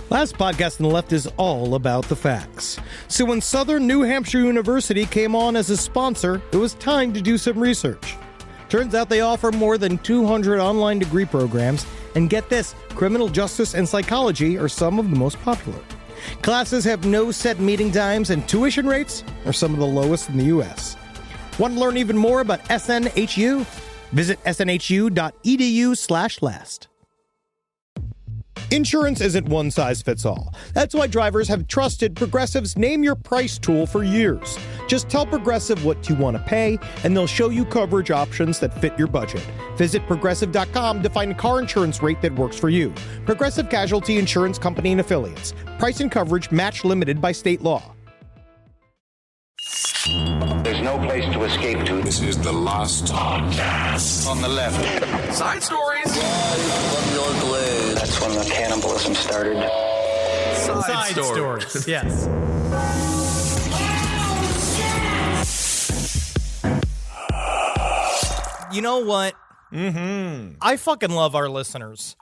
Last podcast on the left is all about the facts. So when Southern New Hampshire University came on as a sponsor, it was time to do some research. Turns out they offer more than 200 online degree programs, and get this, criminal justice and psychology are some of the most popular. Classes have no set meeting times, and tuition rates are some of the lowest in the U.S. Want to learn even more about SNHU? Visit snhu.edu/last. Insurance isn't one size fits all. That's why drivers have trusted Progressive's Name Your Price tool for years. Just tell Progressive what you want to pay, and they'll show you coverage options that fit your budget. Visit Progressive.com to find a car insurance rate that works for you. Progressive Casualty Insurance Company and Affiliates. Price and coverage match limited by state law. There's no place to escape to. This is the last podcast. On the left. Side stories. That's when the cannibalism started. Side stories. Yes. You know what? I fucking love our listeners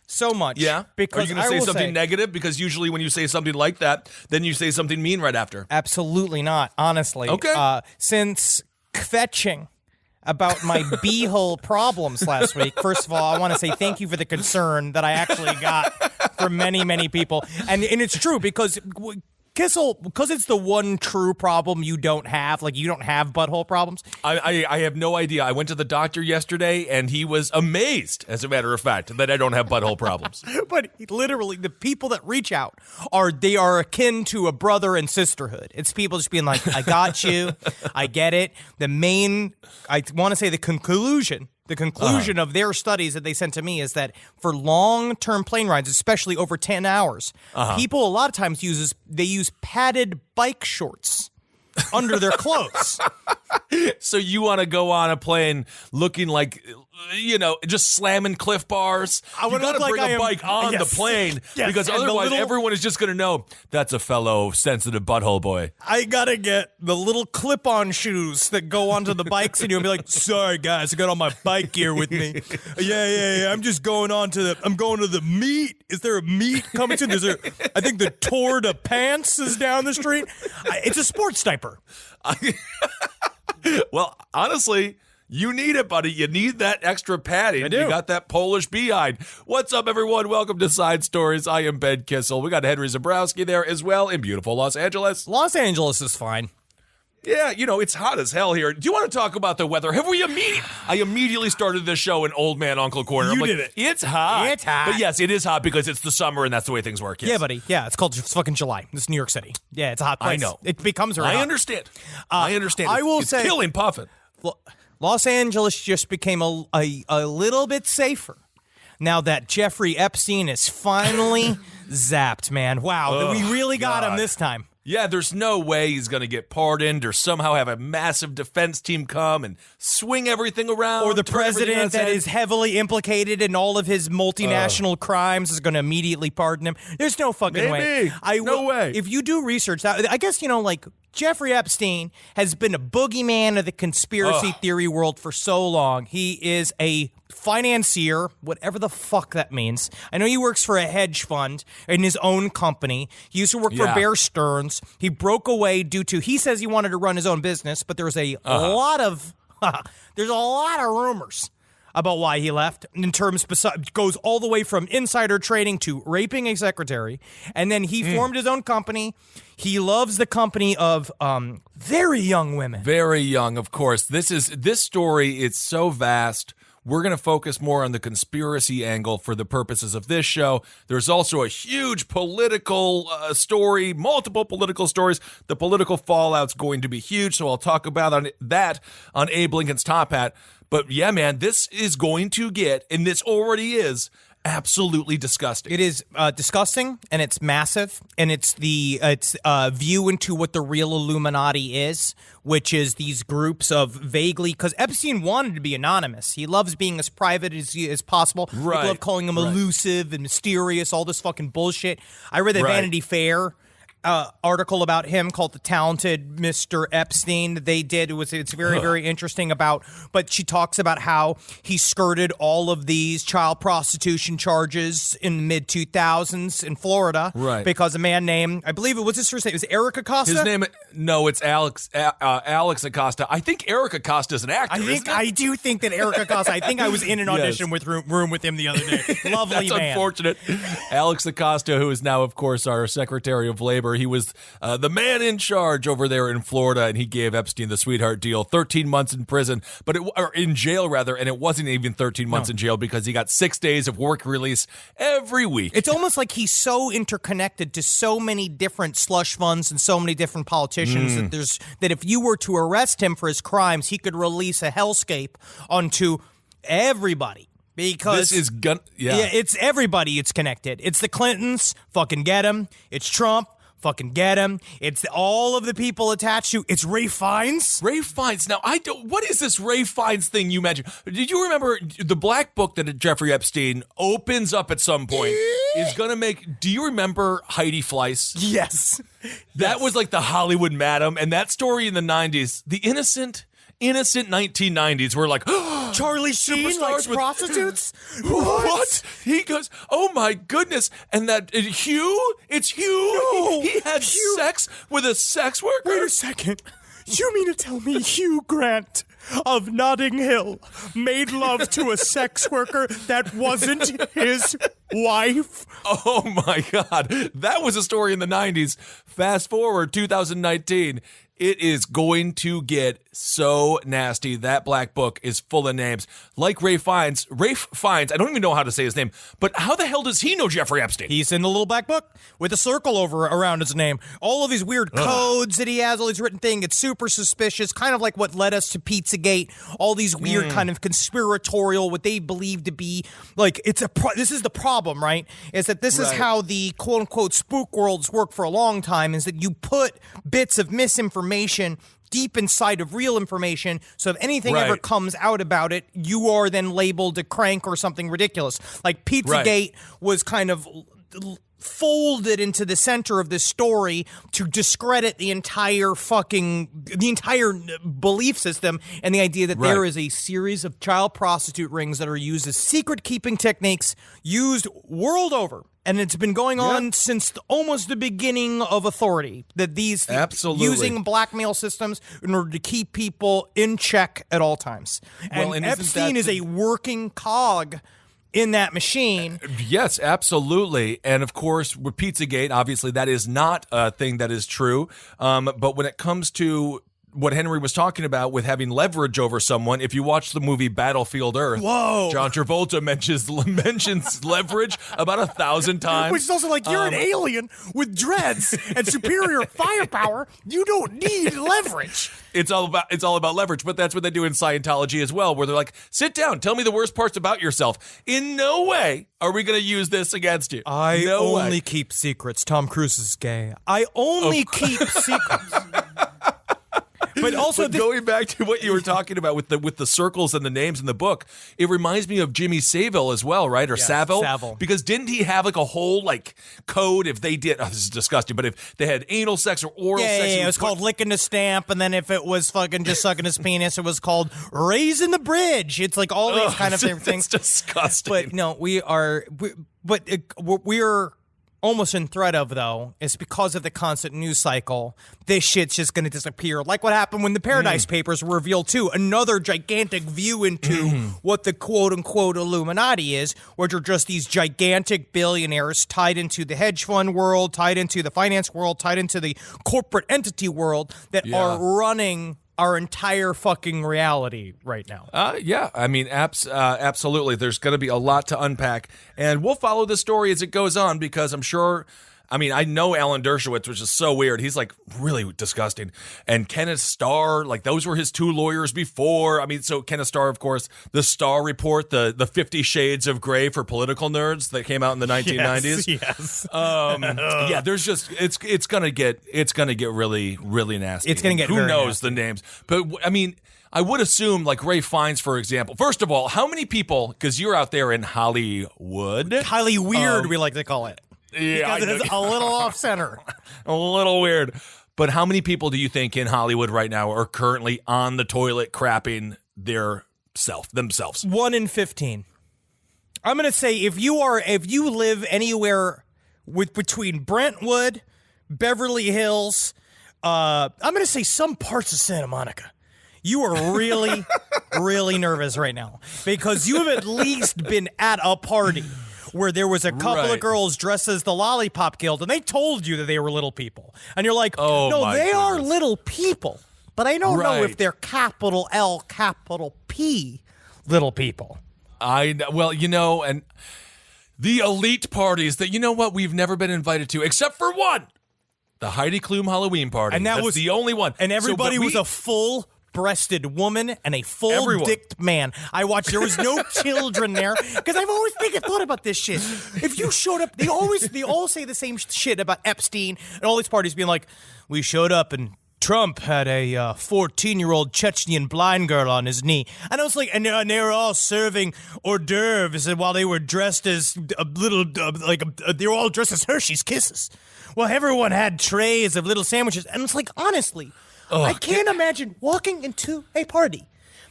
so much. Yeah? Because are you going to say something negative? Because usually when you say something like that, then you say something mean right after. Absolutely not, honestly. Okay. Since kvetching about my beehole problems last week, first of all, I want to say thank you for the concern that I actually got from many, many people. And it's true because Kissel, because it's the one true problem you don't have, like you don't have butthole problems. I have no idea. I went to the doctor yesterday, and he was amazed, as a matter of fact, that I don't have butthole problems. But literally, the people that reach out are akin to a brother and sisterhood. It's people just being like, I got you, I get it. I want to say the conclusion of their studies that they sent to me is that for long-term plane rides, especially over 10 hours, people a lot of times use padded bike shorts under their clothes. So you want to go on a plane looking like, just slamming Cliff Bars? You got to bring a bike on the plane because otherwise everyone is just going to know that's a fellow sensitive butthole boy. I got to get the little clip-on shoes that go onto the bikes, and you'll be like, sorry, guys, I got all my bike gear with me. Yeah. I'm just going I'm going to the meet. Is there a meet coming soon? I think the Tour de Pants is down the street. It's a sports diaper. Well, honestly, you need it, buddy. You need that extra padding. I do. You got that Polish behind. What's up, everyone? Welcome to Side Stories. I am Ben Kissel. We got Henry Zabrowski there as well in beautiful Los Angeles. Los Angeles is fine. Yeah, it's hot as hell here. Do you want to talk about the weather? I immediately started this show in Old Man Uncle Corner. I'm like, did it. It's hot. It's hot. But yes, it is hot because it's the summer and that's the way things work. Yes. Yeah, buddy. Yeah, it's fucking July. This is New York City. Yeah, it's a hot place. I know. It becomes very hot. I understand. I understand. I will it's say, killing Puffin. Los Angeles just became a little bit safer now that Jeffrey Epstein is finally zapped, man. Wow, we really got him this time. Yeah, there's no way he's going to get pardoned or somehow have a massive defense team come and swing everything around. Or the president that is heavily implicated in all of his multinational crimes is going to immediately pardon him. There's no fucking way. No way. If you do research that, I guess, Jeffrey Epstein has been a boogeyman of the conspiracy theory world for so long. He is a financier, whatever the fuck that means. I know he works for a hedge fund in his own company. He used to work for Bear Stearns. He broke away he says he wanted to run his own business, but there's a lot of rumors about why he left in terms goes all the way from insider trading to raping a secretary. And then he formed his own company. He loves the company of very young women. Very young, of course. This story, it's so vast. We're going to focus more on the conspiracy angle for the purposes of this show. There's also a huge political story, multiple political stories. The political fallout's going to be huge, so I'll talk about that on Abe Lincoln's Top Hat. But yeah, man, this is going to get, and this already is, absolutely disgusting. It is disgusting, and it's massive, and it's view into what the real Illuminati is, which is these groups of vaguely, because Epstein wanted to be anonymous. He loves being as private as possible. Right. People love calling him elusive and mysterious, all this fucking bullshit. I read the Vanity Fair article about him called "The Talented Mr. Epstein" that they did. It's very, very interesting but she talks about how he skirted all of these child prostitution charges in the mid 2000s in Florida, right? Because a man named, I believe it was his first name, was Eric Acosta. His name, no, it's Alex Acosta. I think Eric Acosta is an actor. I do think that Eric Acosta. I think I was in an audition with room with him the other day. Lovely That's man. Unfortunate. Alex Acosta, who is now, of course, our Secretary of Labor. He was the man in charge over there in Florida, and he gave Epstein the sweetheart deal, 13 months in prison, or in jail rather, and it wasn't even 13 months in jail because he got 6 days of work release every week. It's almost like he's so interconnected to so many different slush funds and so many different politicians that if you were to arrest him for his crimes, he could release a hellscape onto everybody. Because this is it's everybody. It's connected. It's the Clintons, fucking get him. It's Trump, fucking get him. It's all of the people attached to. It's Ray Fiennes. Ray Fiennes. Now, what is this Ray Fiennes thing you mentioned? Did you remember the black book that Jeffrey Epstein opens up at some point is going to make? Do you remember Heidi Fleiss? Yes. That was like the Hollywood madam, and that story in the 90s, the innocent 1990s were like, Charlie Sheen likes prostitutes? What? He goes, oh my goodness. And that Hugh? It's Hugh? No, he had sex with a sex worker? Wait a second. You mean to tell me Hugh Grant of Notting Hill made love to a sex worker that wasn't his wife? Oh my God. That was a story in the 90s. Fast forward 2019. It is going to get so nasty. That black book is full of names. Like Ray Fiennes, I don't even know how to say his name, but how the hell does he know Jeffrey Epstein? He's in the little black book with a circle around his name. All of these weird codes that he has, all these written things. It's super suspicious, kind of like what led us to Pizzagate. All these weird kind of conspiratorial, what they believe to be like, this is the problem, right? Is that this is how the quote unquote spook worlds work for a long time, is that you put bits of misinformation deep inside of real information, so if anything ever comes out about it, you are then labeled a crank or something ridiculous. Like Pizzagate was kind of folded into the center of this story to discredit the entire belief system and the idea that there is a series of child prostitute rings that are used as secret keeping techniques used world over. And it's been going on since almost the beginning of authority, that these using blackmail systems in order to keep people in check at all times. And Epstein is a working cog in that machine. Yes, absolutely. And of course, with Pizzagate, obviously that is not a thing that is true. But when it comes to what Henry was talking about with having leverage over someone, if you watch the movie Battlefield Earth, John Travolta mentions leverage about 1,000 times. Which is also like, you're an alien with dreads and superior firepower. You don't need leverage. It's all about leverage, but that's what they do in Scientology as well, where they're like, sit down, tell me the worst parts about yourself. In no way are we going to use this against you. I only keep secrets. Tom Cruise is gay. I only keep secrets. But also, going back to what you were talking about with the circles and the names in the book, it reminds me of Jimmy Savile as well, right? Or Savile. Because didn't he have like a whole like code if they did? Oh, this is disgusting. But if they had anal sex or oral sex, it was called licking the stamp, and then if it was fucking just sucking his penis, it was called raising the bridge. It's like all these kind of things. It's disgusting. But no, we are almost in threat of, though, is because of the constant news cycle. This shit's just going to disappear. Like what happened when the Paradise Papers were revealed, too. Another gigantic view into what the quote-unquote Illuminati is, which are just these gigantic billionaires tied into the hedge fund world, tied into the finance world, tied into the corporate entity world that are running our entire fucking reality right now. I mean, absolutely. There's going to be a lot to unpack, and we'll follow the story as it goes on, because I'm sure, I mean, I know Alan Dershowitz, which is so weird. He's like really disgusting. And Kenneth Starr, like those were his two lawyers before. I mean, so Kenneth Starr, of course, the Starr Report, the 50 Shades of Grey for political nerds that came out in the 1990s. Yes. Yeah, there's just, it's going to get really, really nasty. It's going to get who very knows nasty. The names. But I mean, I would assume like Ray Fiennes, for example. First of all, how many people, because you're out there in Hollywood. Highly weird, we like to call it. Yeah, because it is a little off center. A little weird. But how many people do you think in Hollywood right now are currently on the toilet crapping themselves? 1 in 15. I'm gonna say if you live anywhere between Brentwood, Beverly Hills, I'm gonna say some parts of Santa Monica, you are really, really nervous right now because you have at least been at a party where there was a couple of girls dressed as the Lollipop Guild, and they told you that they were little people. And you're like, no, they are little people. But I don't know if they're capital L, capital P little people. Well, and the elite parties that, we've never been invited to, except for one. The Heidi Klum Halloween party. And that was the only one. And everybody was a full-breasted woman and a full-dicked man. I watched. There was no children there because I've always thought about this shit. If you showed up, they all say the same shit about Epstein and all these parties being like, we showed up and Trump had a 14-year-old Chechnyan blind girl on his knee. And I was like, and they were all serving hors d'oeuvres while they were dressed as they were all dressed as Hershey's Kisses. Well, everyone had trays of little sandwiches. And it's like, honestly, I can't imagine walking into a party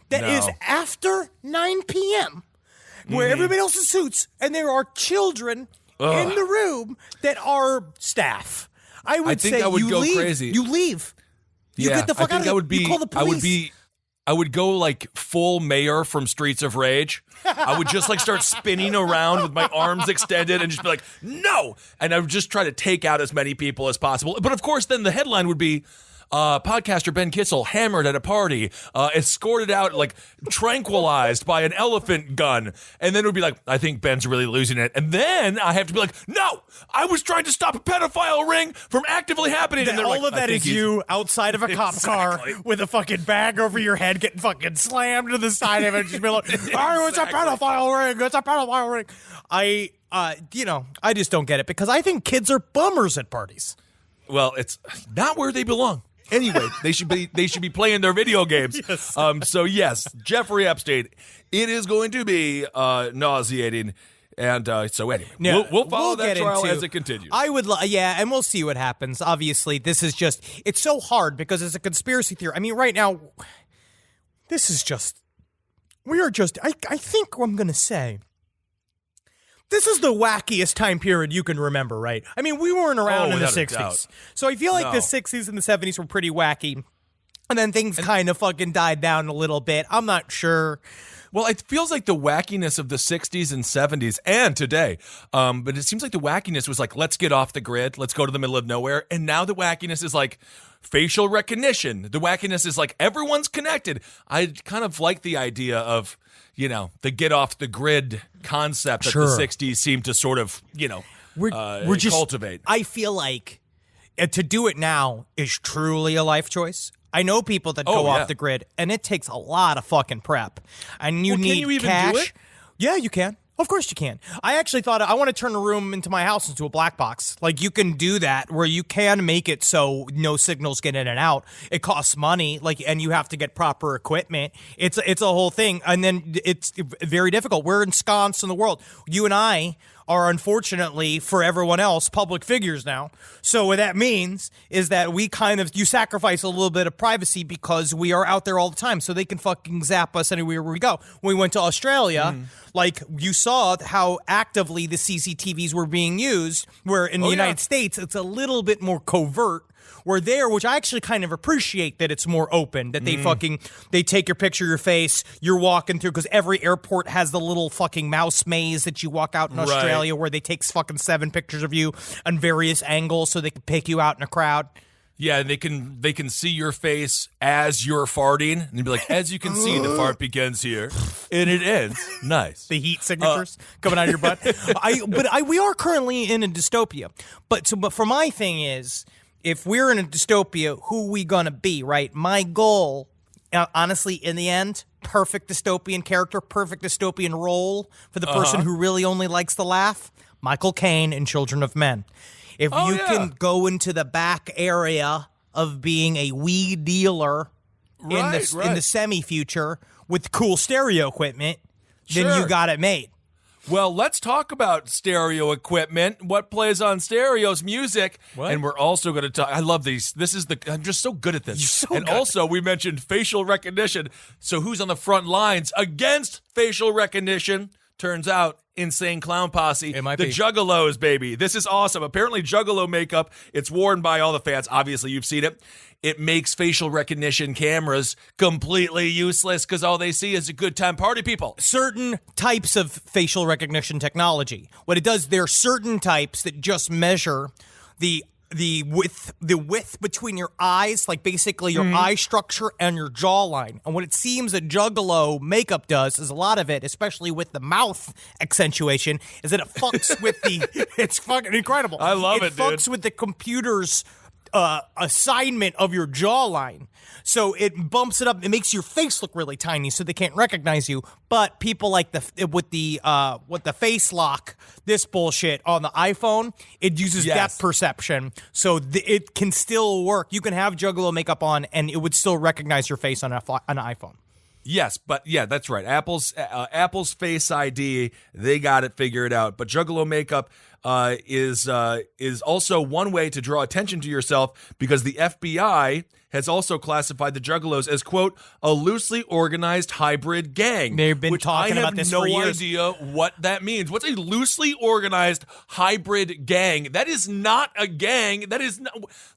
that is after 9 p.m. where everybody else is suits and there are children in the room that are staff. I would say I would you go leave. crazy. You leave. You get the fuck out of here. You call the police. I would go like full mayor from Streets of Rage. I would just start spinning around with my arms extended and just be like, no! And I would just try to take out as many people as possible. But of course, then the headline would be, podcaster Ben Kissel hammered at a party, escorted out, tranquilized by an elephant gun. And then it would be like, I think Ben's really losing it. And then I have to be like, no, I was trying to stop a pedophile ring from actively happening. And all of that is you outside of a cop car with a fucking bag over your head getting fucking slammed to the side of it. Just be like, oh, it's a pedophile ring. It's a pedophile ring. I just don't get it because I think kids are bummers at parties. Well, it's not where they belong. Anyway, they should be playing their video games. Yes. So yes, Jeffrey Epstein. It is going to be nauseating, and so anyway, we'll follow that trial as it continues. I would, and we'll see what happens. Obviously, it's so hard because it's a conspiracy theory. I mean, right now, I think I'm going to say. This is the wackiest time period you can remember, right? I mean, we weren't around in the 60s. So I feel like the 60s and the 70s were pretty wacky. And then things kind of fucking died down a little bit. I'm not sure. Well, it feels like the wackiness of the 60s and 70s and today. But it seems like the wackiness was like, let's get off the grid. Let's go to the middle of nowhere. And now the wackiness is like facial recognition. The wackiness is like everyone's connected. I kind of like the idea of, the get off the grid concept that the 60s seemed to sort of, we're just cultivate. I feel like to do it now is truly a life choice. I know people that go off the grid, and it takes a lot of fucking prep. And you need can you even cash. do it? Yeah, you can. Of course you can. I actually thought I want to turn a room into my house into a black box. Like you can do that where you can make it so no signals get in and out. It costs money, and you have to get proper equipment. It's a whole thing, and then it's very difficult. We're ensconced in the world. You and I are unfortunately for everyone else public figures now. So what that means is that you sacrifice a little bit of privacy because we are out there all the time. So they can fucking zap us anywhere we go. When we went to Australia, you saw how actively the CCTVs were being used, where in the United States, it's a little bit more covert. We're there, which I actually kind of appreciate that it's more open, that they take your picture, your face, you're walking through, because every airport has the little fucking mouse maze that you walk out in Australia where they take fucking 7 pictures of you on various angles so they can pick you out in a crowd. Yeah, they can see your face as you're farting, and they'd be like, as you can see, the fart begins here, and it ends. Nice. The heat signatures coming out of your butt. We are currently in a dystopia. But for my thing is, if we're in a dystopia, who we gonna be, right? My goal, honestly, in the end, perfect dystopian character, perfect dystopian role for the person who really only likes to laugh, Michael Caine in Children of Men. If you can go into the back area of being a weed dealer in the semi-future with cool stereo equipment, then you got it made. Well, let's talk about stereo equipment. What plays on stereos? Music. What? And we're also going to talk. I love these. I'm just so good at this. You're so and good. also, we mentioned facial recognition. So who's on the front lines against facial recognition? Turns out, Insane Clown Posse. It might the be. Juggalos, baby. This is awesome. Apparently, Juggalo makeup, it's worn by all the fans. Obviously, you've seen it. It makes facial recognition cameras completely useless because all they see is a good time party people. Certain types of facial recognition technology. What it does, there are certain types that just measure the width between your eyes, like basically your eye structure and your jawline. And what it seems that Juggalo makeup does is a lot of it, especially with the mouth accentuation, is that it fucks with the. It's fucking incredible. I love it, It fucks with the computer's assignment of your jawline. So it bumps it up. It makes your face look really tiny, so they can't recognize you. But people like with the face lock, this bullshit on the iPhone, it uses depth perception, so it can still work. You can have Juggalo makeup on, and it would still recognize your face on an iPhone. Yes, but yeah, that's right. Apple's Face ID, they got it figured out. But Juggalo makeup is also one way to draw attention to yourself because the FBI has also classified the Juggalos as, quote, a loosely organized hybrid gang. They've been talking about this for years. I have no idea what that means. What's a loosely organized hybrid gang? That is not a gang. That is not.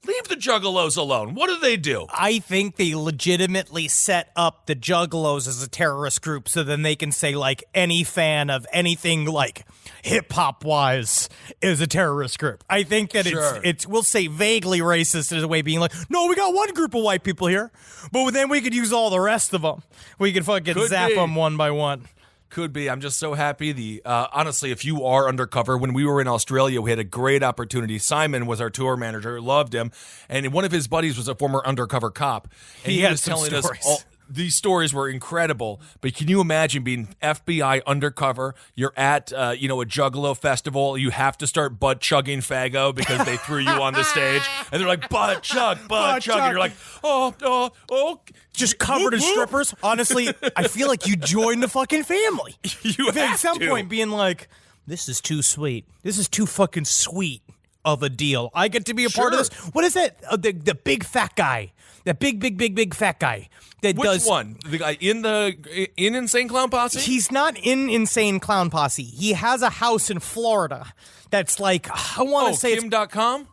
Leave the Juggalos alone. What do they do? I think they legitimately set up the Juggalos as a terrorist group so then they can say, like, any fan of anything, like, hip-hop wise is a terrorist group. I think that it's we'll say vaguely racist as a way of being like, no, we got one group of white people here, but then we could use all the rest of them. We could fucking zap them one by one. Could be. I'm just so happy. Honestly, if you are undercover, when we were in Australia, we had a great opportunity. Simon was our tour manager, loved him, and one of his buddies was a former undercover cop. And he was telling us these stories were incredible, but can you imagine being FBI undercover? You're at, a Juggalo festival. You have to start butt chugging Faggo because they threw you on the stage, and they're like, butt chug, and you're like, oh. Just covered in strippers. Honestly, I feel like you joined the fucking family. You have at some to. point being like, this is too sweet. This is too fucking sweet of a deal. I get to be a part of this. What is that? The big fat guy. That big fat guy. Which one? The guy in Insane Clown Posse? He's not in Insane Clown Posse. He has a house in Florida that's like, I want to say Kim.com?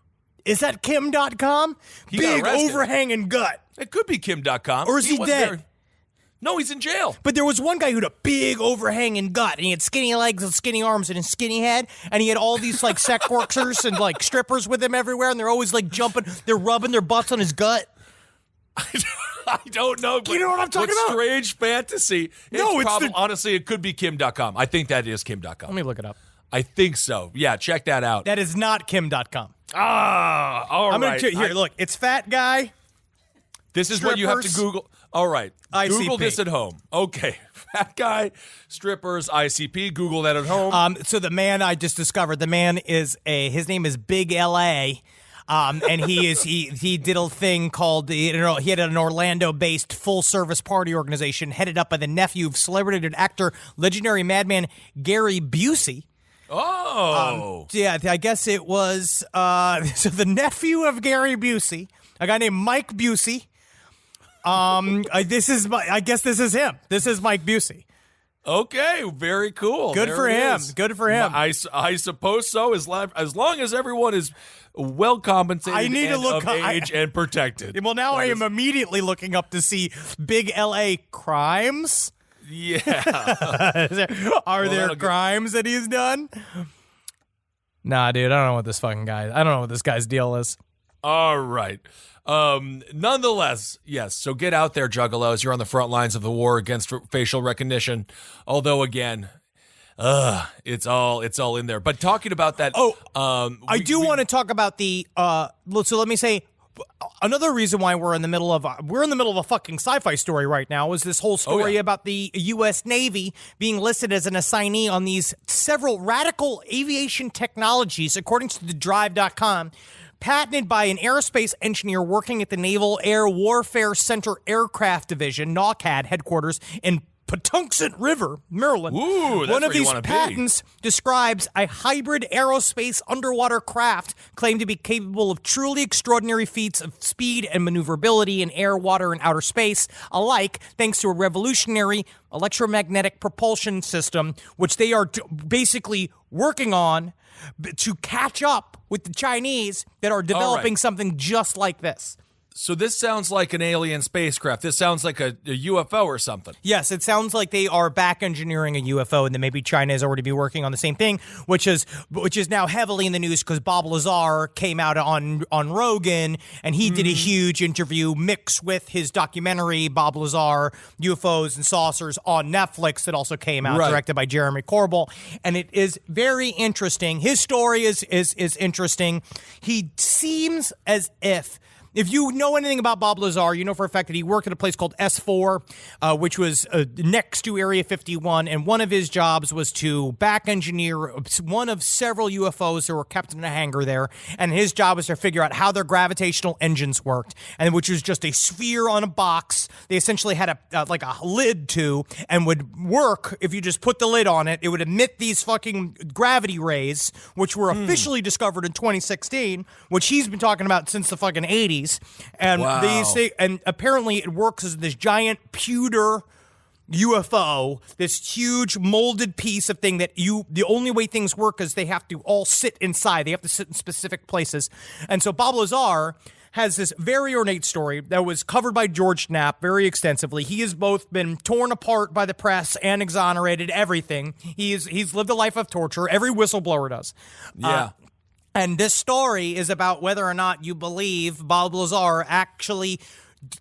Is that Kim.com? Big overhanging gut. It could be Kim.com. Or is he dead? No, he's in jail. But there was one guy who had a big overhanging gut, and he had skinny legs and skinny arms and a skinny head, and he had all these like sex workers and like strippers with him everywhere, and they're always like jumping, they're rubbing their butts on his gut. I don't know. You know what I'm talking about? Strange fantasy. Honestly, it could be Kim.com. I think that is Kim.com. Let me look it up. I think so. Yeah, check that out. That is not Kim.com. All right. Here, look. It's fat guy. This is what you have to Google. All right. ICP. Google this at home. Okay. Fat guy, strippers, ICP. Google that at home. So the man I just discovered, his name is Big LA. And he did a thing called, he had an Orlando-based full-service party organization headed up by the nephew of celebrity actor, legendary madman Gary Busey. Oh. Yeah, I guess it was, so the nephew of Gary Busey, a guy named Mike Busey. I guess this is him. This is Mike Busey. Okay, very cool. Good for him. Good for him. I suppose so, as long as everyone is well compensated of age and protected. Well, now I am immediately looking up to see Big LA crimes. Yeah. Are there crimes that he's done? Nah, dude, I don't know what this guy's deal is. All right. Nonetheless, yes. So get out there, Juggalos. You're on the front lines of the war against facial recognition. Although, again, it's all in there. But talking about that, I do want to talk about the. So let me say, another reason why we're in the middle of a fucking sci-fi story right now is this whole story about the U.S. Navy being listed as an assignee on these several radical aviation technologies, according to thedrive.com. Patented by an aerospace engineer working at the Naval Air Warfare Center Aircraft Division, NAWCAD headquarters in Patuxent River, Maryland. Ooh, that's one of where you these wanna be. patents describes a hybrid aerospace underwater craft claimed to be capable of truly extraordinary feats of speed and maneuverability in air, water, and outer space alike, thanks to a revolutionary electromagnetic propulsion system, which they are basically working on to catch up with the Chinese that are developing something just like this. So this sounds like an alien spacecraft. This sounds like a UFO or something. Yes, it sounds like they are back engineering a UFO, and then maybe China has already been working on the same thing, which is now heavily in the news because Bob Lazar came out on Rogan, and he did a huge interview mixed with his documentary Bob Lazar, UFOs and Saucers on Netflix that also came out, directed by Jeremy Corbell, and it is very interesting. His story is interesting. He seems as if you know anything about Bob Lazar, you know for a fact that he worked at a place called S4, which was next to Area 51, and one of his jobs was to back engineer one of several UFOs that were kept in a hangar there, and his job was to figure out how their gravitational engines worked, and which was just a sphere on a box. They essentially had a lid to, and would work if you just put the lid on it. It would emit these fucking gravity rays, which were officially discovered in 2016, which he's been talking about since the fucking 80s. And and apparently it works as this giant pewter UFO, this huge molded piece of thing that the only way things work is they have to all sit inside. They have to sit in specific places. And so Bob Lazar has this very ornate story that was covered by George Knapp very extensively. He has both been torn apart by the press and exonerated, everything. He's lived a life of torture. Every whistleblower does. Yeah. And this story is about whether or not you believe Bob Lazar actually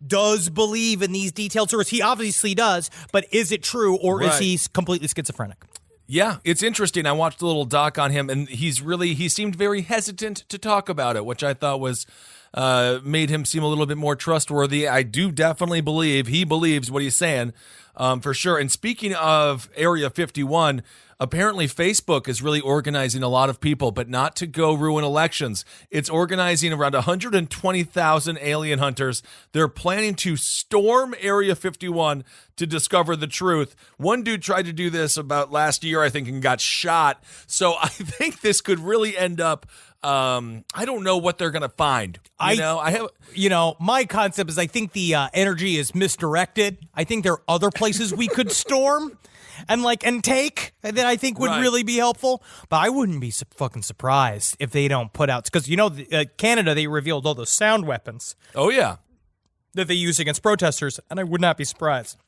does believe in these detailed stories. He obviously does, but is it true, or is he completely schizophrenic? Yeah, it's interesting. I watched a little doc on him, and he seemed very hesitant to talk about it, which I thought was made him seem a little bit more trustworthy. I do definitely believe he believes what he's saying, for sure. And speaking of Area 51, apparently Facebook is really organizing a lot of people, but not to go ruin elections. It's organizing around 120,000 alien hunters. They're planning to storm Area 51 to discover the truth. One dude tried to do this about last year, I think, and got shot. So I think this could really end up, I don't know what they're going to find. My concept is I think the energy is misdirected. I think there are other places we could storm and take that I think would really be helpful. But I wouldn't be fucking surprised if they don't put out, because Canada, they revealed all those sound weapons. Oh yeah, that they use against protesters, and I would not be surprised.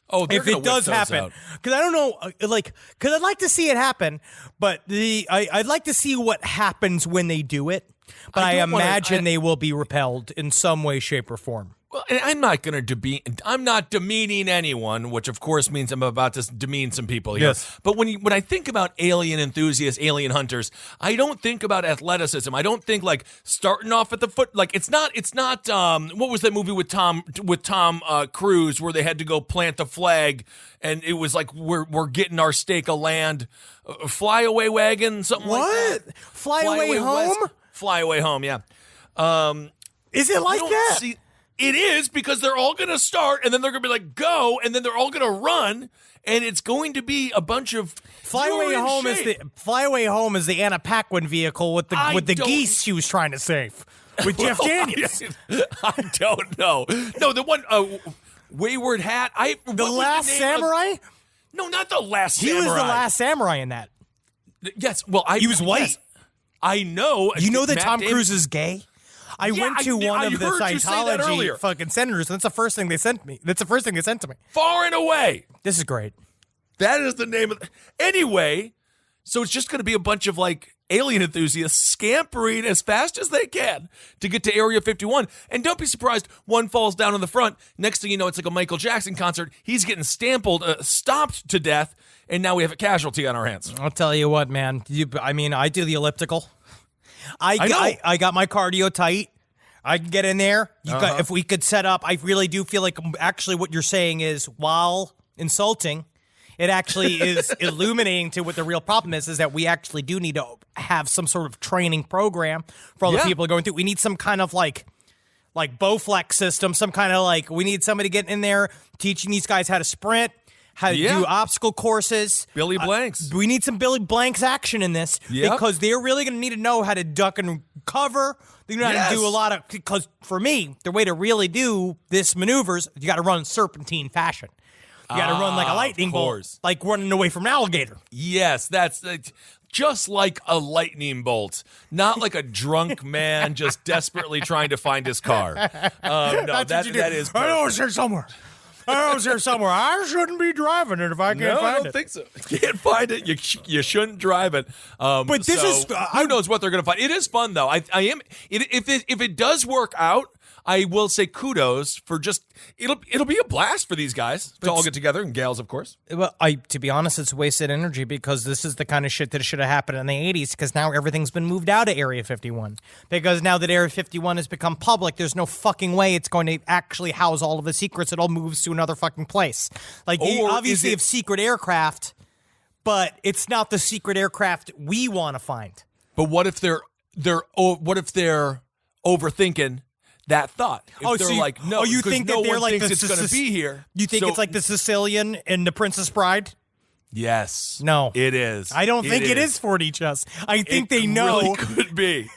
Oh, if it does happen, because I don't know, because I'd like to see it happen, but I'd like to see what happens when they do it. But I imagine they will be repelled in some way, shape, or form. Well, and I'm not demeaning anyone, which of course means I'm about to demean some people here. Yes. But when I think about alien enthusiasts, alien hunters, I don't think about athleticism. I don't think like starting off at the foot. Like it's not. What was that movie with Tom Cruise where they had to go plant the flag, and it was like we're getting our stake of land, flyaway wagon, something like that. Flyaway home. Flyaway home. Yeah. Is it like that? It is, because they're all going to start, and then they're going to be like, go, and then they're all going to run, and it's going to be a bunch of Flyaway Home is the Anna Paquin vehicle with the geese she was trying to save with Jeff Daniels. I don't know. No, the one Wayward Hat. The Last Samurai? No, not the Last Samurai. He was the Last Samurai in that. Yes. Well, he was white. Yes, I know. You know that Tom Cruise is gay? I went to one of the Scientology fucking senators, and that's the first thing they sent me. That's the first thing they sent to me. Far and away. This is great. That is the name of anyway, so it's just going to be a bunch of like alien enthusiasts scampering as fast as they can to get to Area 51. And don't be surprised, one falls down in the front. Next thing you know, it's like a Michael Jackson concert. He's getting stomped to death, and now we have a casualty on our hands. I'll tell you what, man. I do the elliptical. I got my cardio tight. I can get in there. If we could set up, I really do feel like actually what you're saying is, while insulting, it actually is illuminating to what the real problem is that we actually do need to have some sort of training program for all the people going through. We need some kind of like Bowflex system, some kind of we need somebody getting in there, teaching these guys how to sprint, how to do obstacle courses. Billy Blanks. We need some Billy Blanks action in this because they're really going to need to know how to duck and cover. They're going to have to do a lot of, because for me, the way to really do this maneuvers, you got to run serpentine fashion. You got to run like a lightning bolt, like running away from an alligator. Yes, that's just like a lightning bolt, not like a drunk man just desperately trying to find his car. No, that is. I know it's here somewhere. I shouldn't be driving it if I can't find it. I don't think so. Can't find it. You shouldn't drive it. But this is who knows what they're going to find. It is fun though. I am. If it does work out, I will say kudos for just it'll be a blast for these guys to all get together, and gals, of course. Well, to be honest, it's wasted energy because this is the kind of shit that should have happened in the 80s because now everything's been moved out of Area 51. Because now that Area 51 has become public, there's no fucking way it's going to actually house all of the secrets. It all moves to another fucking place. Like, they obviously have secret aircraft, but it's not the secret aircraft we want to find. But what if they're overthinking that thought? If they're like, no, you think that they're like it's going to be here. You think it's like the Sicilian in The Princess Bride? Yes. No. It is. I don't think it is 40 chess. I think they know. It really could be.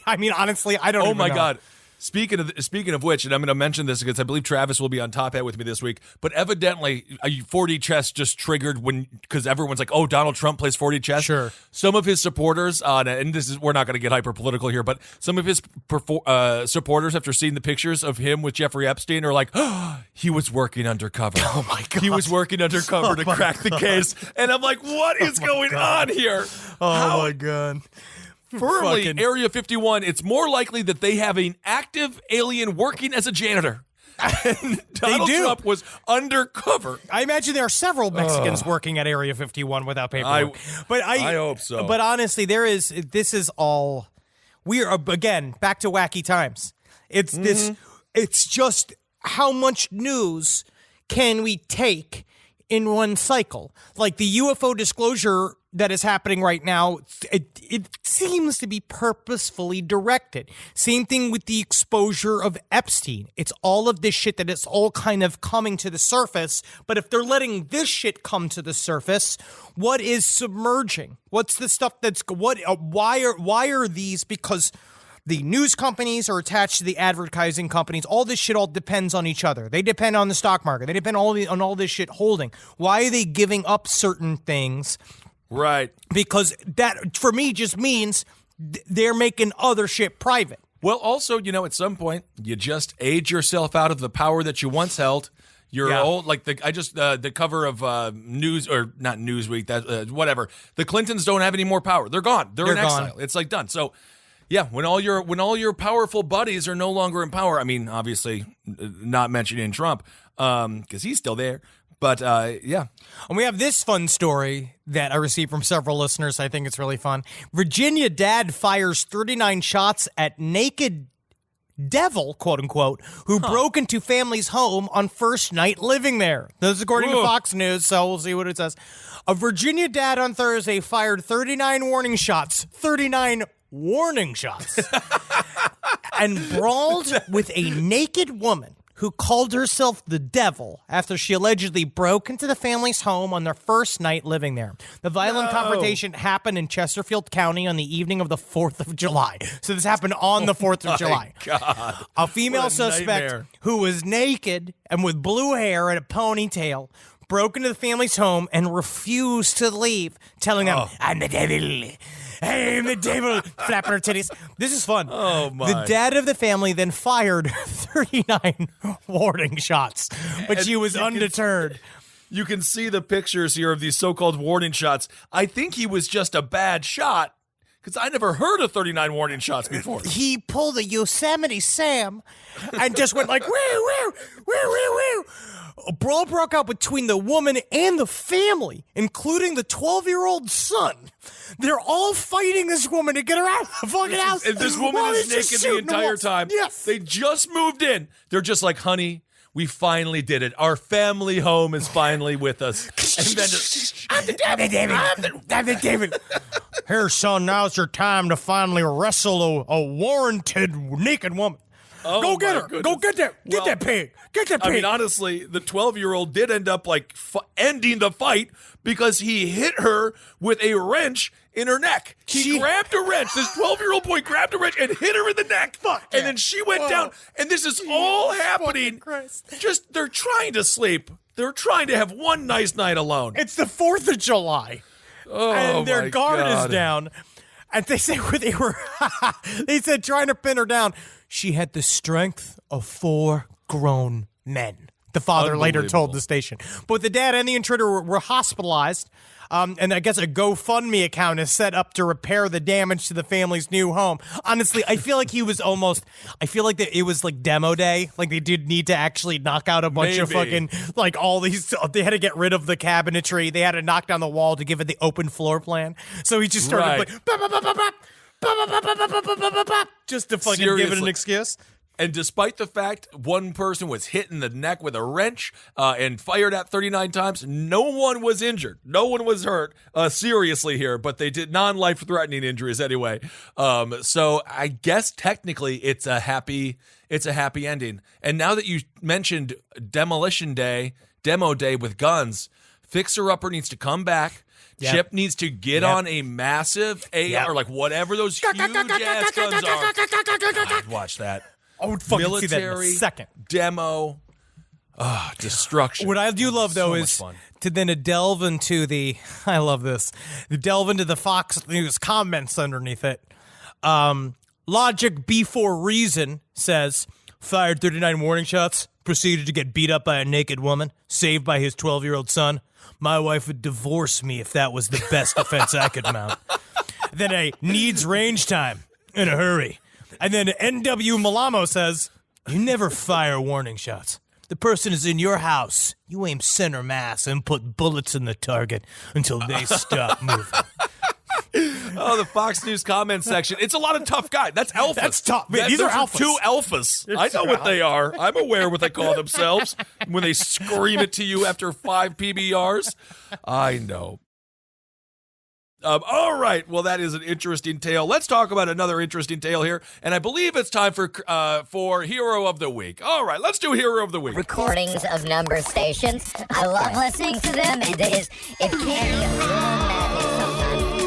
Honestly, I don't know. Oh, my God. Speaking of which, and I'm going to mention this because I believe Travis will be on Top Hat with me this week, but evidently 4D chess just triggered because everyone's like, oh, Donald Trump plays 4D chess. Sure. Some of his supporters, and we're not going to get hyper political here, but some of his supporters, after seeing the pictures of him with Jeffrey Epstein, are like, oh, he was working undercover. Oh my God. He was working undercover to crack the case. And I'm like, what is going on here? My God. Firmly, Area 51, it's more likely that they have an active alien working as a janitor. Donald Trump was undercover. I imagine there are several Mexicans working at Area 51 without paperwork. I hope so. But honestly, this is all, we are, again, back to wacky times. It's it's just how much news can we take in one cycle? Like the UFO disclosure that is happening right now, it seems to be purposefully directed. Same thing with the exposure of Epstein. It's all of this shit that it's all kind of coming to the surface. But if they're letting this shit come to the surface, what is submerging? What's the stuff that's why are these? Because the news companies are attached to the advertising companies. All this shit all depends on each other. They depend on the stock market. They depend on all this shit holding. Why are they giving up certain things? Right. Because that, for me, just means they're making other shit private. Well, also, at some point, you just age yourself out of the power that you once held. You're old, like the cover of News, or not Newsweek, that whatever. The Clintons don't have any more power. They're gone. They're in exile. It's like done. So, yeah, when all your powerful buddies are no longer in power. I mean, obviously, not mentioning Trump, because he's still there. But, yeah. And we have this fun story that I received from several listeners. I think it's really fun. Virginia dad fires 39 shots at naked devil, quote unquote, who broke into family's home on first night living there. This is according to Fox News, so we'll see what it says. A Virginia dad on Thursday fired 39 warning shots. 39 warning shots. And brawled with a naked woman who called herself the devil after she allegedly broke into the family's home on their first night living there. The violent confrontation happened in Chesterfield County on the evening of the 4th of July. So this happened on the 4th of July. God. A female suspect nightmare. who was naked and with blue hair and a ponytail broke into the family's home and refused to leave, telling them, I'm the devil. I'm the devil, flapping her titties. This is fun. Oh, my. The dad of the family then fired 39 warning shots, but she was undeterred. You can see the pictures here of these so-called warning shots. I think he was just a bad shot, because I never heard of 39 warning shots before. He pulled a Yosemite Sam and just went like, woo, woo, woo, woo, woo. A brawl broke out between the woman and the family, including the 12-year-old son. They're all fighting this woman to get her out of the fucking house. And this woman is naked the entire time. Yes. They just moved in. They're just like, honey, we finally did it. Our family home is finally with us. And then I'm the David. Here, son, now's your time to finally wrestle a warranted naked woman. Oh, Go get my her. goodness. Go get that. Get Well, that pig. Get that pig. I mean, honestly, the 12-year-old did end up like ending the fight because he hit her with a wrench in her neck. He grabbed a wrench. This 12-year-old boy grabbed a wrench and hit her in the neck. And then she went down. And this is all happening. Just they're trying to sleep. They're trying to have one nice night alone. It's the 4th of July. Oh, and their my guard God. is down. And they say they said trying to pin her down. She had the strength of 4 grown men. The father later told the station. But the dad and the intruder were hospitalized. And I guess a GoFundMe account is set up to repair the damage to the family's new home. Honestly, I feel like that it was like demo day. Like they did need to actually knock out a bunch of fucking, like all these, they had to get rid of the cabinetry. They had to knock down the wall to give it the open floor plan. So he just started just to fucking give it an excuse. And despite the fact one person was hit in the neck with a wrench and fired at 39 times, no one was injured. No one was hurt seriously here, but they did non-life-threatening injuries anyway. So I guess technically it's a happy ending. And now that you mentioned demo day with guns, Fixer Upper needs to come back. Yep. Chip needs to get on a massive AR, or like whatever those huge ass guns are. God, watch that. I would fucking Military see that in a second. Demo, destruction. What I do love, though, so is much fun. to then delve into I love this, delve into the Fox News comments underneath it. Logic Before Reason says, fired 39 warning shots, proceeded to get beat up by a naked woman, saved by his 12-year-old son. My wife would divorce me if that was the best defense I could mount. Then a needs range time in a hurry. And then NW Malamo says, you never fire warning shots. The person is in your house. You aim center mass and put bullets in the target until they stop moving. Oh, the Fox News comment section. It's a lot of tough guys. That's alphas. That's tough. Man, these are alphas. 2 alphas. I know what they are. I'm aware what they call themselves when they scream it to you after 5 PBRs. I know. All right. Well, that is an interesting tale. Let's talk about another interesting tale here. And I believe it's time for Hero of the Week. All right. Let's do Hero of the Week. Recordings of number stations. I love listening to them. It can be a little madness sometimes.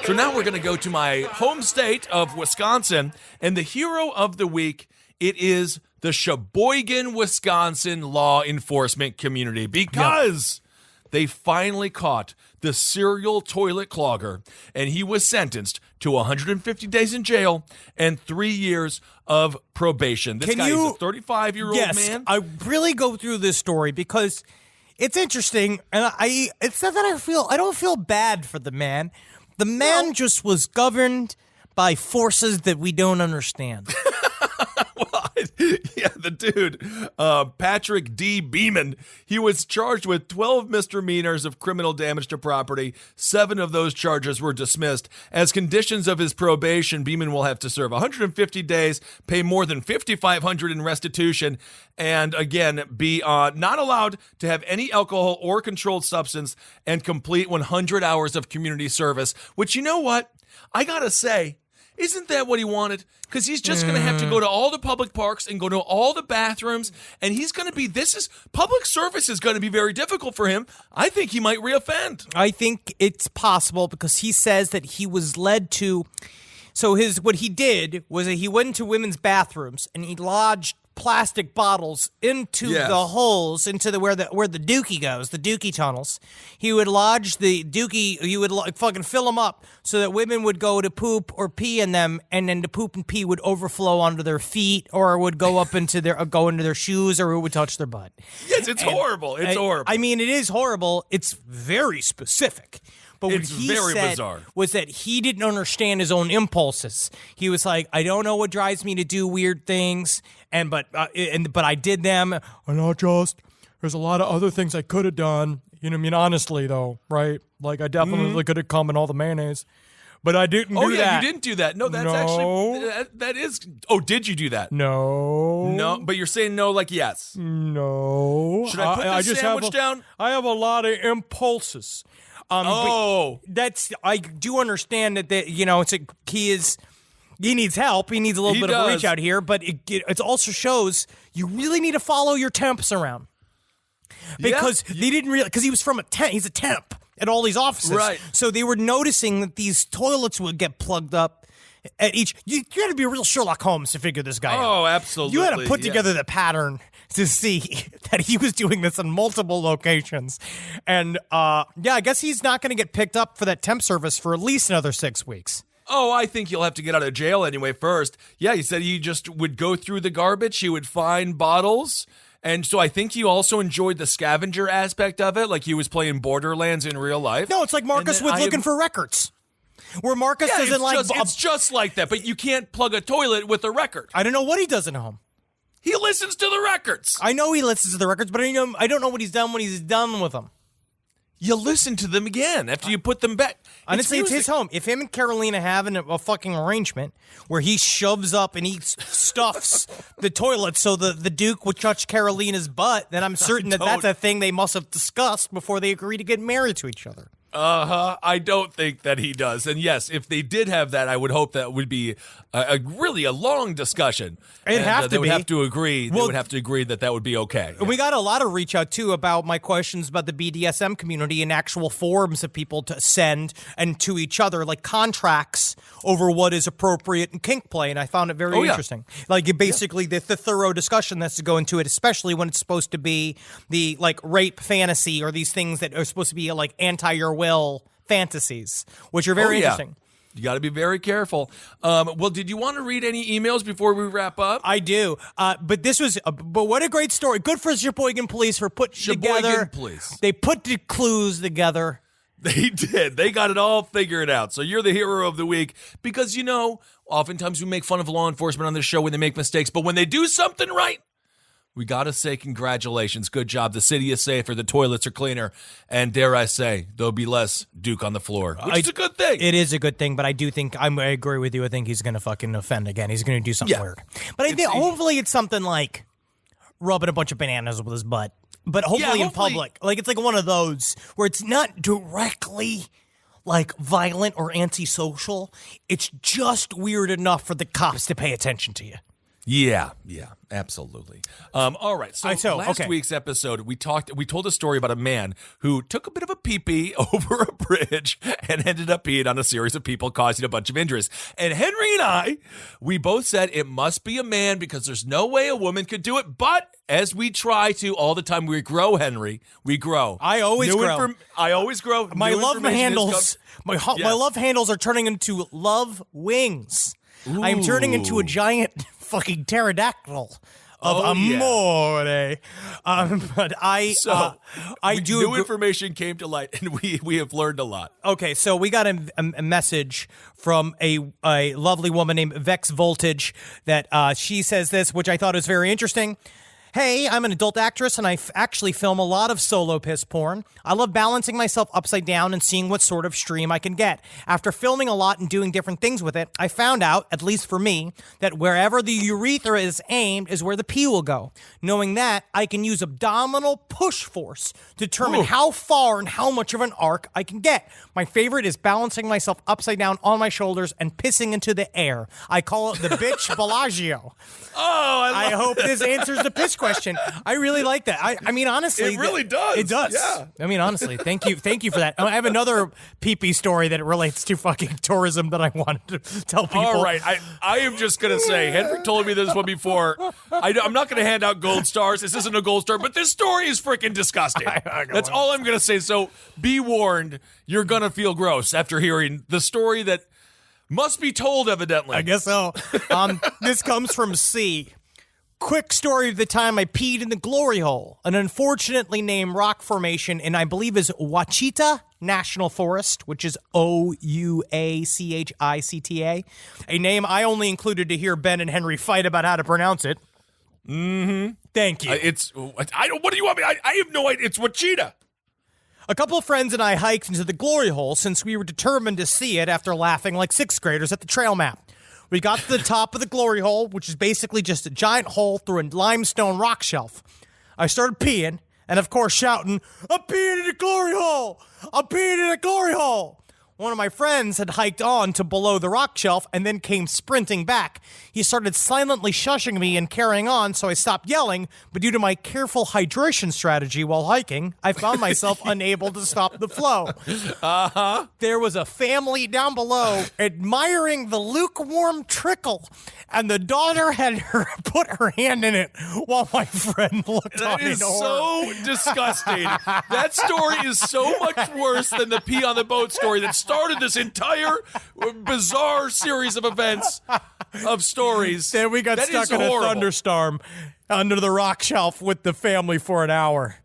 So now we're going to go to my home state of Wisconsin, and the hero of the week, it is the Sheboygan, Wisconsin law enforcement community, because they finally caught the serial toilet clogger, and he was sentenced to 150 days in jail and 3 years of probation. This guy is a 35-year-old man. I really go through this story because it's interesting, and it's not that I don't feel bad for the man. The man just was governed by forces that we don't understand. Yeah, the dude, Patrick D. Beeman, he was charged with 12 misdemeanors of criminal damage to property. 7 of those charges were dismissed. As conditions of his probation, Beeman will have to serve 150 days, pay more than $5,500 in restitution, and again, be not allowed to have any alcohol or controlled substance, and complete 100 hours of community service, which, you know what? I gotta say, isn't that what he wanted? Because he's just going to have to go to all the public parks and go to all the bathrooms, and he's going to be, public service is going to be very difficult for him. I think he might reoffend. I think it's possible because he says that he was led to, what he did was that he went into women's bathrooms and he lodged plastic bottles into the holes, into where the dookie goes, the dookie tunnels. He would lodge the dookie, you would fucking fill them up so that women would go to poop or pee in them, and then the poop and pee would overflow onto their feet, or would go up into their shoes, or it would touch their butt. Yes, it's horrible. It's horrible. I mean, it is horrible. It's very specific. But what he said bizarre. Was that he didn't understand his own impulses. He was like, I don't know what drives me to do weird things, but I did them. There's a lot of other things I could have done. You know what I mean? Honestly, though, right? Like, I definitely could have come in all the mayonnaise. but I didn't do that. You didn't do that. No, that's No. actually that is. Oh, did you do that? No. But you're saying no, like yes. No. Should I put this sandwich down? I have a lot of impulses. Oh. I do understand that he needs help. He needs a little He bit of a does. reach out here, but it also shows you really need to follow your temps around. Because they didn't realize, because he was from he's a temp at all these offices. Right. So they were noticing that these toilets would get plugged up at each. You had to be a real Sherlock Holmes to figure this guy out. Oh, absolutely. You had to put together the pattern to see that he was doing this in multiple locations. And I guess he's not going to get picked up for that temp service for at least another 6 weeks. Oh, I think you'll have to get out of jail anyway first. Yeah, he said he just would go through the garbage. He would find bottles. And so I think he also enjoyed the scavenger aspect of it, like he was playing Borderlands in real life. No, it's like Marcus with looking for records. Where Marcus doesn't it's just like that, but you can't plug a toilet with a record. I don't know what he does at home. He listens to the records. I know he listens to the records, but I don't know what he's done when he's done with them. You listen to them again after you put them back. Honestly, it's his home. If him and Carolina have a fucking arrangement where he shoves up and he stuffs the toilet so the Duke would touch Carolina's butt, then I'm certain that's a thing they must have discussed before they agree to get married to each other. I don't think that he does. And yes, if they did have that, I would hope that would be really a long discussion. It'd have to they would be. have to agree. Well, they would have to agree that would be okay. We got a lot of reach out too about my questions about the BDSM community and actual forums of people to send and to each other, like contracts over what is appropriate in kink play, and I found it very interesting. Like basically the thorough discussion that's to go into it, especially when it's supposed to be the like rape fantasy or these things that are supposed to be like anti your will fantasies, which are very interesting. You got to be very careful. Well, did you want to read any emails before we wrap up? I do. But this was, but what a great story. Good for Sheboygan Police for putting together. Police. They put the clues together. They did. They got it all figured out. So you're the hero of the week because, oftentimes we make fun of law enforcement on this show when they make mistakes, but when they do something right, we got to say congratulations. Good job. The city is safer. The toilets are cleaner. And dare I say, there'll be less Duke on the floor, which is a good thing. It is a good thing, but I do think, I agree with you. I think he's going to fucking offend again. He's going to do something weird. But I think hopefully it's something like rubbing a bunch of bananas with his butt. But hopefully in public. Like it's like one of those where it's not directly like violent or antisocial. It's just weird enough for the cops to pay attention to you. Yeah, absolutely. All right. So last week's episode, we told a story about a man who took a bit of a pee-pee over a bridge and ended up peeing on a series of people, causing a bunch of injuries. And Henry and I, we both said it must be a man because there's no way a woman could do it. But as we try to all the time, we grow, Henry. We grow. I always grow. I always grow. My love handles. My love handles are turning into love wings. Ooh. I'm turning into a giant fucking pterodactyl of amore. But new information came to light, and we have learned a lot. Okay, so we got a message from a lovely woman named Vex Voltage that she says this, which I thought was very interesting. Hey, I'm an adult actress, and I actually film a lot of solo piss porn. I love balancing myself upside down and seeing what sort of stream I can get. After filming a lot and doing different things with it, I found out, at least for me, that wherever the urethra is aimed is where the pee will go. Knowing that, I can use abdominal push force to determine how far and how much of an arc I can get. My favorite is balancing myself upside down on my shoulders and pissing into the air. I call it the bitch Bellagio. I hope this answers the piss question. I really like that. I mean, honestly, it really does. It does. Yeah. I mean, honestly, thank you for that. I have another pee-pee story that relates to fucking tourism that I wanted to tell people. All right, I am just gonna say, Henry told me this one before. I'm not gonna hand out gold stars. This isn't a gold star, but this story is freaking disgusting. That's all I'm gonna say. So be warned, you're gonna feel gross after hearing the story that must be told, evidently. I guess so. This comes from C. Quick story of the time I peed in the glory hole, an unfortunately named rock formation in, I believe, is Ouachita National Forest, which is Ouachicta, a name I only included to hear Ben and Henry fight about how to pronounce it. Mm-hmm. Thank you. What do you want me? I have no idea. It's Ouachita. A couple of friends and I hiked into the glory hole since we were determined to see it after laughing like sixth graders at the trail map. We got to the top of the glory hole, which is basically just a giant hole through a limestone rock shelf. I started peeing, and of course shouting, "I'm peeing in the glory hole! I'm peeing in the glory hole!" One of my friends had hiked on to below the rock shelf and then came sprinting back. He started silently shushing me and carrying on, so I stopped yelling, but due to my careful hydration strategy while hiking, I found myself unable to stop the flow. There was a family down below admiring the lukewarm trickle, and the daughter had put her hand in it while my friend looked on That is in horror. so disgusting. That story is so much worse than the pee on the boat story that started this entire bizarre series of events, of stories. Then we got That stuck is in a horrible. thunderstorm under the rock shelf with the family for an hour.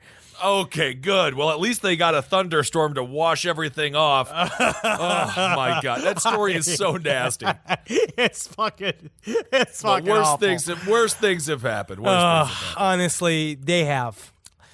Okay, good. Well, at least they got a thunderstorm to wash everything off. Oh, my God. That story is so nasty. It's fucking But worse awful. things have happened. Worse things have happened. Honestly, they have.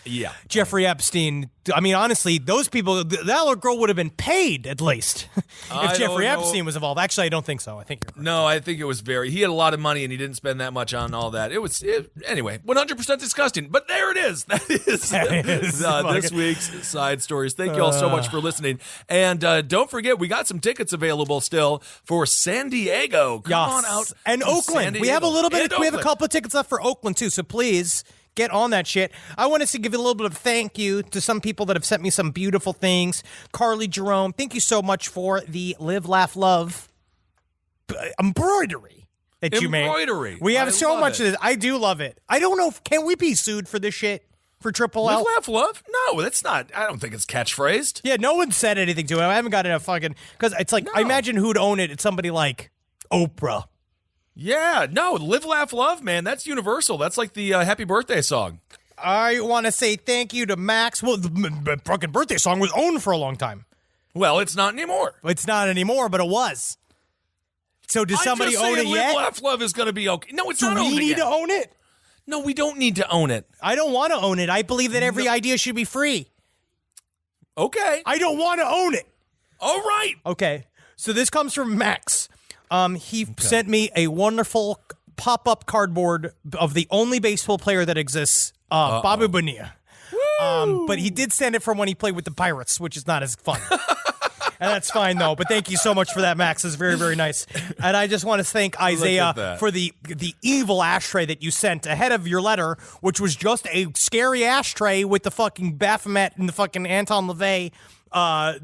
Yeah. Jeffrey Epstein. I mean, honestly, those people, that little girl would have been paid at least I if Jeffrey don't know. Epstein was involved. Actually, I don't think so. I think you're right. No, I think it was he had a lot of money and he didn't spend that much on all that. Anyway, 100% disgusting. But there it is. That is this week's Side Stories. Thank you all so much for listening. And don't forget, we got some tickets available still for San Diego. Come on out. And to Oakland. San We have a Diego. little bit. And We have a Oakland. couple of tickets left for Oakland too. So please get on that shit. I wanted to give a little bit of thank you to some people that have sent me some beautiful things. Carly Jerome, thank you so much for the Live, Laugh, Love embroidery that you made. Embroidery. We have I so love much it. of this. I do love it. I don't know if can we be sued for this shit for Triple L? Live, laugh, love? No, that's not. I don't think it's catchphrased. Yeah, no one said anything to it. I haven't got enough fucking because it's like I imagine who'd own it. It's somebody like Oprah. Yeah, no, Live, Laugh, Love, man. That's universal. That's like the Happy Birthday song. I want to say thank you to Max. Well, the fucking birthday song was owned for a long time. Well, it's not anymore. It's not anymore, but it was. So does somebody I'm just own saying it Live, yet? Laugh, Love is going to be okay. No, it's Do not we owned need yet. to own it? No, we don't need to own it. I don't want to own it. I believe that every idea should be free. Okay. I don't want to own it. All right. Okay. So this comes from Max. He sent me a wonderful pop-up cardboard of the only baseball player that exists, Bobby Bonilla. But he did send it from when he played with the Pirates, which is not as fun. And that's fine, though. But thank you so much for that, Max. It's very, very nice. And I just want to thank Isaiah that. for the evil ashtray that you sent ahead of your letter, which was just a scary ashtray with the fucking Baphomet and the fucking Anton LaVey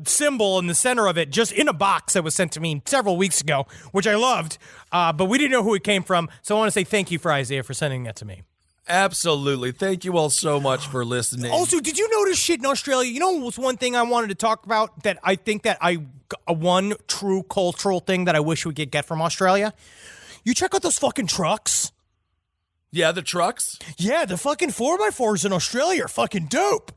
symbol in the center of it, just in a box that was sent to me several weeks ago, which I loved. But we didn't know who it came from. So I want to say thank you for Isaiah for sending that to me. Absolutely. Thank you all so much for listening. Also, did you notice shit in Australia? You know what was one thing I wanted to talk about that I think that one true cultural thing that I wish we could get from Australia? You check out those fucking trucks. Yeah, the trucks. Yeah, the fucking 4x4s in Australia are fucking dope.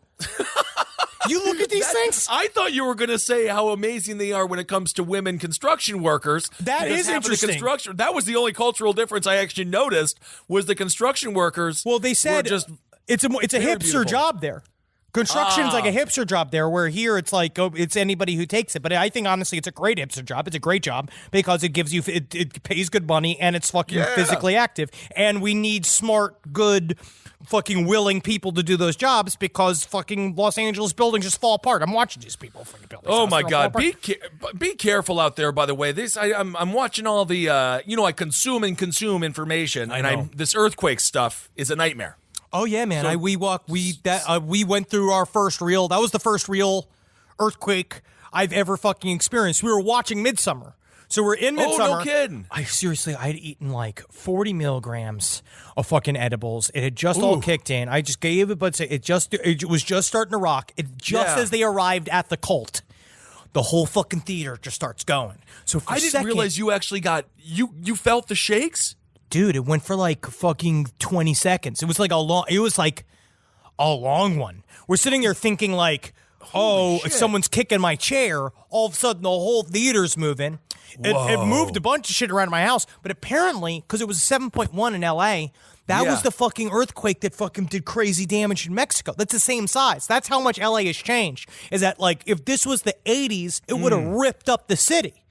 You look at these things. I thought you were going to say how amazing they are when it comes to women construction workers. That Because is half of the interesting. That was the only cultural difference I actually noticed was the construction workers. Well, they said were just it's a very hipster beautiful. job there. Construction's like a hipster job there, where here it's like it's anybody who takes it. But I think honestly, it's a great hipster job. It's a great job because it gives you it pays good money and it's fucking physically active. And we need smart, good, fucking willing people to do those jobs because fucking Los Angeles buildings just fall apart. I'm watching these people fucking buildings. Oh my fall God! apart. Be careful out there. By the way, I'm watching all the I consume information, and this earthquake stuff is a nightmare. Oh yeah, man. We went through our first real. That was the first real earthquake I've ever fucking experienced. We were watching Midsummer. So we're in Midsummer. Oh, no kidding. I had eaten like 40 milligrams of fucking edibles. It had just all kicked in. I just gave it, but it was just starting to rock. As they arrived at the cult, the whole fucking theater just starts going. So for I didn't realize you actually got you felt the shakes. Dude, it went for like fucking 20 seconds. It was like a long one. We're sitting there thinking like, if someone's kicking my chair, all of a sudden the whole theater's moving. It moved a bunch of shit around my house, but apparently, because it was 7.1 in LA, That Yeah. was the fucking earthquake that fucking did crazy damage in Mexico. That's the same size. That's how much LA has changed. Is that like if this was the 80s, it would have ripped up the city.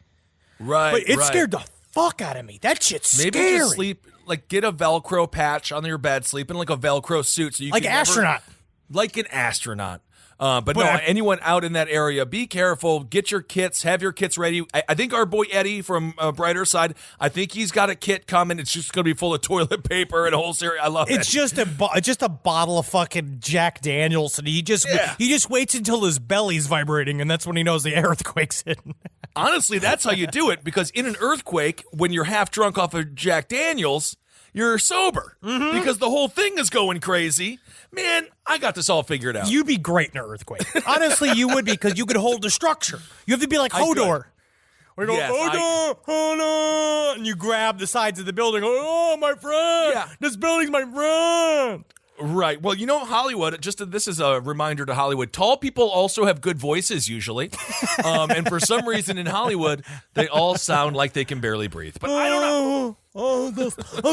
Right. But it right. scared the fuck out of me. That shit's Maybe scary. just sleep, like get a Velcro patch on your bed, sleep in like a Velcro suit. So you Like can an astronaut. Like an astronaut. But no, anyone out in that area, be careful. Get your kits. Have your kits ready. I think our boy Eddie from Brighter Side, I think he's got a kit coming. It's just going to be full of toilet paper and a whole series. I love it. It's just a bottle of fucking Jack Daniels, and he just waits until his belly's vibrating, and that's when he knows the earthquake's hitting. Honestly, that's how you do it, because in an earthquake, when you're half drunk off of Jack Daniels, you're sober because the whole thing is going crazy. Man, I got this all figured out. You'd be great in an earthquake. Honestly, you would be, because you could hold the structure. You have to be like Hodor. We go, Yes, Hodor, and you grab the sides of the building. Oh, my friend. Yeah. This building's my friend. Right. Well, you know, Hollywood, this is a reminder to Hollywood. Tall people also have good voices usually. And for some reason in Hollywood, they all sound like they can barely breathe. But I don't know. I'm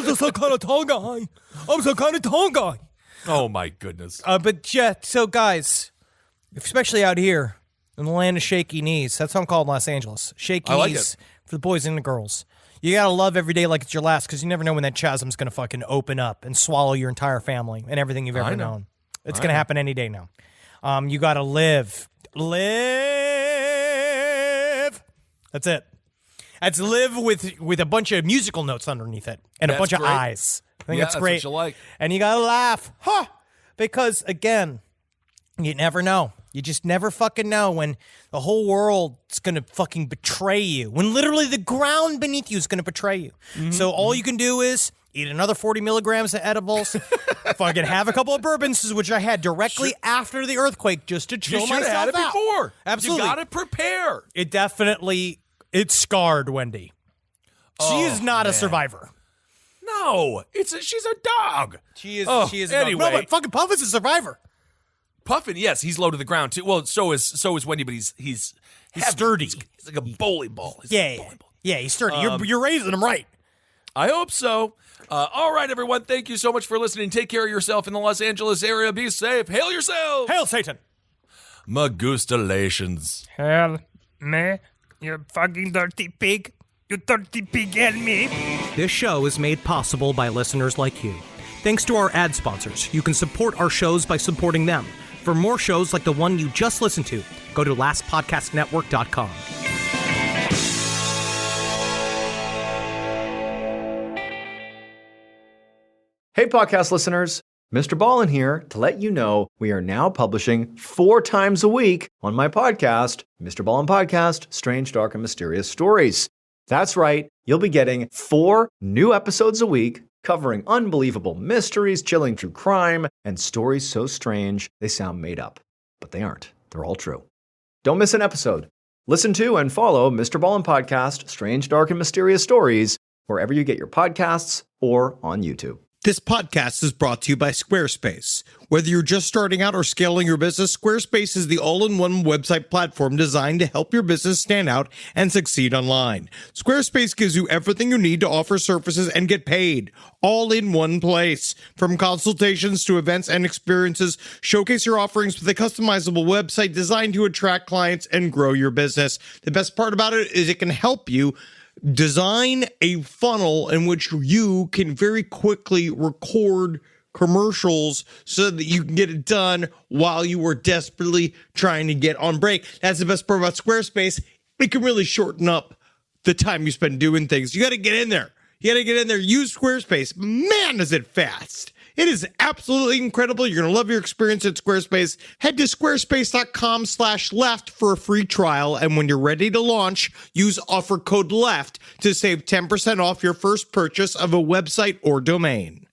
just some kind of tall guy. I'm some kind of tall guy. Oh, my goodness. But yeah, so guys, especially out here in the land of shaky knees, that's how I'm called in Los Angeles. Shaky I like knees for the boys and the girls. You gotta love every day like it's your last, because you never know when that chasm's gonna fucking open up and swallow your entire family and everything you've ever known. It's gonna happen any day now. You gotta live. That's it. That's live with a bunch of musical notes underneath it and a bunch of eyes. I think it's great. That's what you like. And you gotta laugh, because again, you never know. You just never fucking know when the whole world's gonna fucking betray you. When literally the ground beneath you is gonna betray you. So all you can do is eat another 40 milligrams of edibles, fucking have a couple of bourbons, which I had directly after the earthquake just to chill You should myself have had it out. before. Absolutely. You got to prepare. It scarred Wendy. She is not a survivor. No, she's a dog. She is. Oh, She is. A dog. anyway. No, but fucking Puff is a survivor. Puffin, yes, he's low to the ground too. Well, so is Wendy, but he's sturdy. He's like a bowling ball. Yeah, he's sturdy. You're raising him right. I hope so. All right, everyone. Thank you so much for listening. Take care of yourself in the Los Angeles area. Be safe. Hail yourself. Hail Satan. Magustalations. Hell, me, you fucking dirty pig. You dirty pig, help me. This show is made possible by listeners like you. Thanks to our ad sponsors, you can support our shows by supporting them. For more shows like the one you just listened to, go to lastpodcastnetwork.com. Hey, podcast listeners. Mr. Ballin here to let you know we are now publishing 4 times a week on my podcast, Mr. Ballin Podcast, Strange, Dark, and Mysterious Stories. That's right. You'll be getting 4 new episodes a week covering unbelievable mysteries, chilling true crime, and stories so strange they sound made up. But they aren't. They're all true. Don't miss an episode. Listen to and follow Mr. Ballin Podcast, Strange, Dark, and Mysterious Stories wherever you get your podcasts or on YouTube. This podcast is brought to you by Squarespace. Whether you're just starting out or scaling your business, Squarespace is the all-in-one website platform designed to help your business stand out and succeed online. Squarespace gives you everything you need to offer services and get paid, all in one place. From consultations to events and experiences, showcase your offerings with a customizable website designed to attract clients and grow your business. The best part about it is it can help you design a funnel in which you can very quickly record commercials so that you can get it done while you were desperately trying to get on break. That's the best part about Squarespace. It can really shorten up the time you spend doing things. You got to get in there. Use Squarespace. Man, is it fast. It is absolutely incredible. You're going to love your experience at Squarespace. Head to squarespace.com/left for a free trial. And when you're ready to launch, use offer code LEFT to save 10% off your first purchase of a website or domain.